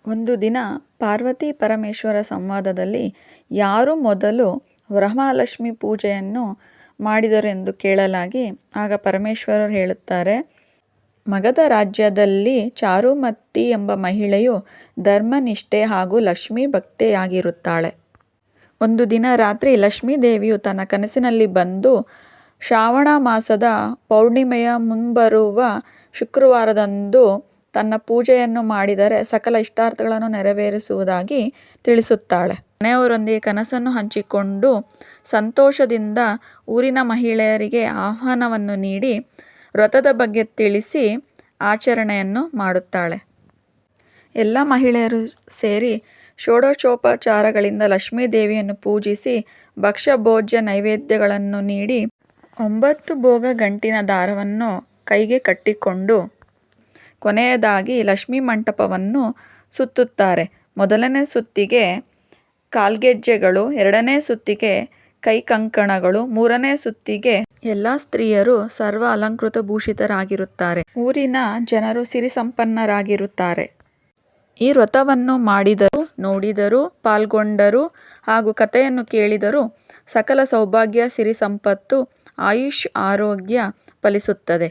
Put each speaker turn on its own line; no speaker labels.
ಒಂದು ದಿನ ಪಾರ್ವತಿ ಪರಮೇಶ್ವರ ಸಂವಾದದಲ್ಲಿ ಯಾರು ಮೊದಲು ವರಮಹಾಲಕ್ಷ್ಮಿ ಪೂಜೆಯನ್ನು ಮಾಡಿದರೆಂದು ಕೇಳಲಾಗಿ ಆಗ ಪರಮೇಶ್ವರರು ಹೇಳುತ್ತಾರೆ, ಮಗಧ ರಾಜ್ಯದಲ್ಲಿ ಚಾರುಮತಿ ಎಂಬ ಮಹಿಳೆಯು ಧರ್ಮನಿಷ್ಠೆ ಹಾಗೂ ಲಕ್ಷ್ಮೀ ಭಕ್ತೆಯಾಗಿರುತ್ತಾಳೆ. ಒಂದು ದಿನ ರಾತ್ರಿ ಲಕ್ಷ್ಮೀದೇವಿಯು ತನ್ನ ಕನಸಿನಲ್ಲಿ ಬಂದು, ಶ್ರಾವಣ ಮಾಸದ ಪೌರ್ಣಿಮೆಯ ಮುಂಬರುವ ಶುಕ್ರವಾರದಂದು ತನ್ನ ಪೂಜೆಯನ್ನು ಮಾಡಿದರೆ ಸಕಲ ಇಷ್ಟಾರ್ಥಗಳನ್ನು ನೆರವೇರಿಸುವುದಾಗಿ ತಿಳಿಸುತ್ತಾಳೆ. ಮನೆಯವರೊಂದಿಗೆ ಕನಸನ್ನು ಹಂಚಿಕೊಂಡು ಸಂತೋಷದಿಂದ ಊರಿನ ಮಹಿಳೆಯರಿಗೆ ಆಹ್ವಾನವನ್ನು ನೀಡಿ ವ್ರತದ ಬಗ್ಗೆ ತಿಳಿಸಿ ಆಚರಣೆಯನ್ನು ಮಾಡುತ್ತಾಳೆ. ಎಲ್ಲ ಮಹಿಳೆಯರು ಸೇರಿ ಷೋಡಶೋಪಚಾರಗಳಿಂದ ಲಕ್ಷ್ಮೀದೇವಿಯನ್ನು ಪೂಜಿಸಿ ಭಕ್ಷ್ಯ ಭೋಜ್ಯ ನೈವೇದ್ಯಗಳನ್ನು ನೀಡಿ 9 ಭೋಗ ಗಂಟಿನ ದಾರವನ್ನು ಕೈಗೆ ಕಟ್ಟಿಕೊಂಡು ಕೊನೆಯದಾಗಿ ಲಕ್ಷ್ಮೀ ಮಂಟಪವನ್ನು ಸುತ್ತುತ್ತಾರೆ. ಮೊದಲನೇ ಸುತ್ತಿಗೆ ಕಾಲ್ಗೆಜ್ಜೆಗಳು, ಎರಡನೇ ಸುತ್ತಿಗೆ ಕೈಕಂಕಣಗಳು, ಮೂರನೇ ಸುತ್ತಿಗೆ ಎಲ್ಲ ಸ್ತ್ರೀಯರು ಸರ್ವ ಅಲಂಕೃತ ಭೂಷಿತರಾಗಿರುತ್ತಾರೆ. ಊರಿನ ಜನರು ಸಿರಿ ಸಂಪನ್ನರಾಗಿರುತ್ತಾರೆ. ಈ ವ್ರತವನ್ನು ಮಾಡಿದರೂ, ನೋಡಿದರೂ, ಪಾಲ್ಗೊಂಡರೂ ಹಾಗೂ ಕಥೆಯನ್ನು ಕೇಳಿದರೂ ಸಕಲ ಸೌಭಾಗ್ಯ, ಸಿರಿ ಸಂಪತ್ತು, ಆಯುಷ್, ಆರೋಗ್ಯ ಫಲಿಸುತ್ತದೆ.